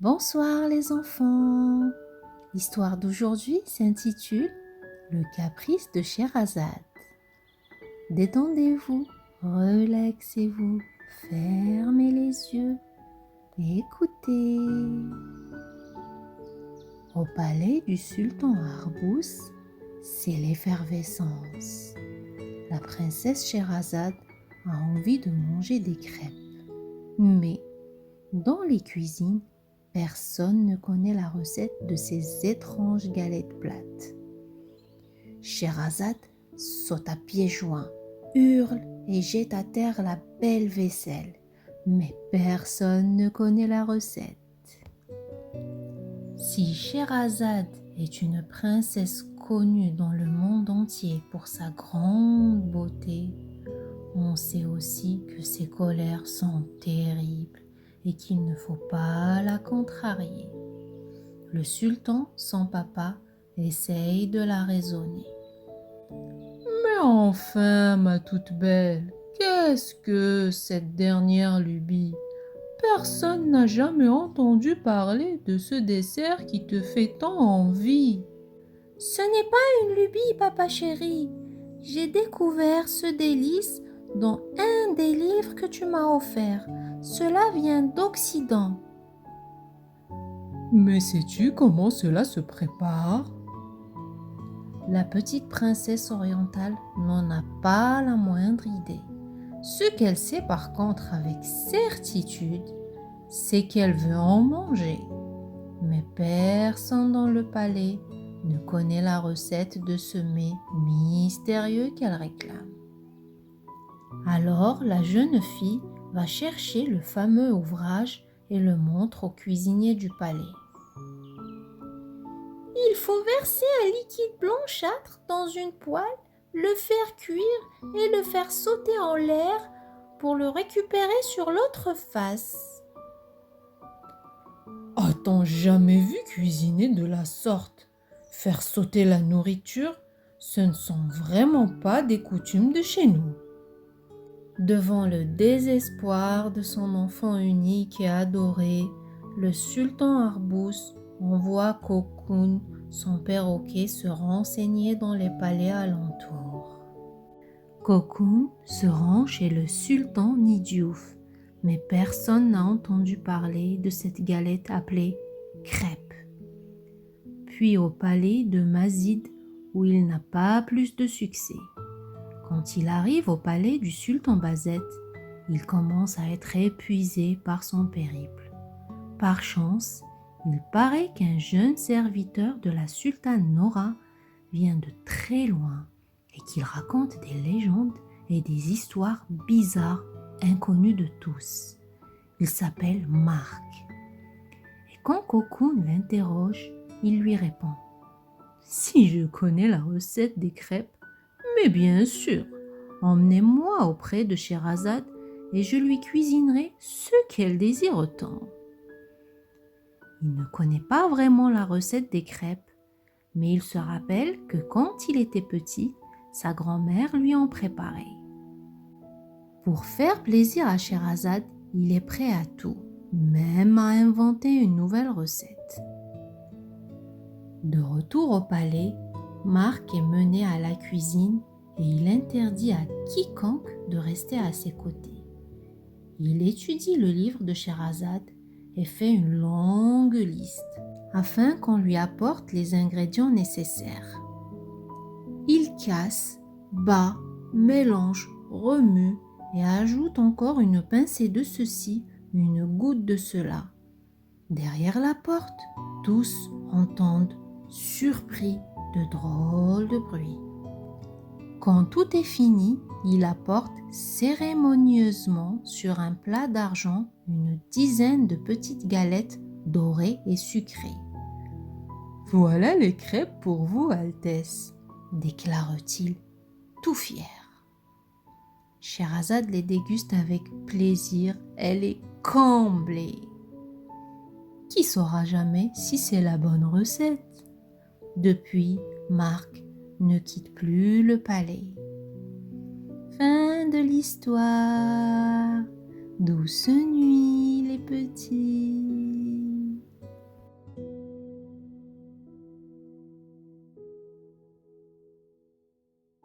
Bonsoir les enfants. L'histoire d'aujourd'hui s'intitule Le caprice de Scheherazade. Détendez-vous, relaxez-vous, fermez les yeux et écoutez. Au palais du sultan Arbous, c'est l'effervescence. La princesse Scheherazade a envie de manger des crêpes. Mais dans les cuisines, personne ne connaît la recette de ces étranges galettes plates. Scheherazade saute à pieds joints, hurle et jette à terre la belle vaisselle. Mais personne ne connaît la recette. Si Scheherazade est une princesse connue dans le monde entier pour sa grande beauté, on sait aussi que ses colères sont terribles et qu'il ne faut pas la contrarier. Le sultan, son papa, essaye de la raisonner. Mais enfin, ma toute belle, qu'est-ce que cette dernière lubie? Personne n'a jamais entendu parler de ce dessert qui te fait tant envie. Ce n'est pas une lubie, papa chéri. J'ai découvert ce délice dans un des livres que tu m'as offert. Cela vient d'Occident. Mais sais-tu comment cela se prépare? La petite princesse orientale n'en a pas la moindre idée. Ce qu'elle sait par contre avec certitude, c'est qu'elle veut en manger. Mais personne dans le palais ne connaît la recette de ce mets mystérieux qu'elle réclame. Alors la jeune fille va chercher le fameux ouvrage et le montre au cuisinier du palais. Il faut verser un liquide blanchâtre dans une poêle, le faire cuire et le faire sauter en l'air pour le récupérer sur l'autre face. A-t-on jamais vu cuisiner de la sorte? Faire sauter la nourriture, ce ne sont vraiment pas des coutumes de chez nous. Devant le désespoir de son enfant unique et adoré, le sultan Arbous envoie Cocoon, son perroquet, se renseigner dans les palais alentours. Cocoon se rend chez le sultan Nidiouf, mais personne n'a entendu parler de cette galette appelée crêpe. Puis au palais de Mazid, où il n'a pas plus de succès. Quand il arrive au palais du sultan Bazet, il commence à être épuisé par son périple. Par chance, il paraît qu'un jeune serviteur de la sultane Nora vient de très loin et qu'il raconte des légendes et des histoires bizarres inconnues de tous. Il s'appelle Marc. Et quand Cocoon l'interroge, il lui répond « Si je connais la recette des crêpes, mais bien sûr, emmenez-moi auprès de Scheherazade et je lui cuisinerai ce qu'elle désire tant. » Il ne connaît pas vraiment la recette des crêpes, mais il se rappelle que quand il était petit, sa grand-mère lui en préparait. Pour faire plaisir à Scheherazade, il est prêt à tout, même à inventer une nouvelle recette. De retour au palais, Marc est mené à la cuisine et il interdit à quiconque de rester à ses côtés. Il étudie le livre de Scheherazade et fait une longue liste afin qu'on lui apporte les ingrédients nécessaires. Il casse, bat, mélange, remue et ajoute encore une pincée de ceci, une goutte de cela. Derrière la porte, tous entendent, surpris, de drôles de bruits. Quand tout est fini, il apporte cérémonieusement sur un plat d'argent une dizaine de petites galettes dorées et sucrées. « Voilà les crêpes pour vous, Altesse », déclare-t-il, tout fier. Scheherazade les déguste avec plaisir, elle est comblée. Qui saura jamais si c'est la bonne recette? Depuis, Marc ne quitte plus le palais. Fin de l'histoire. Douce nuit les petits.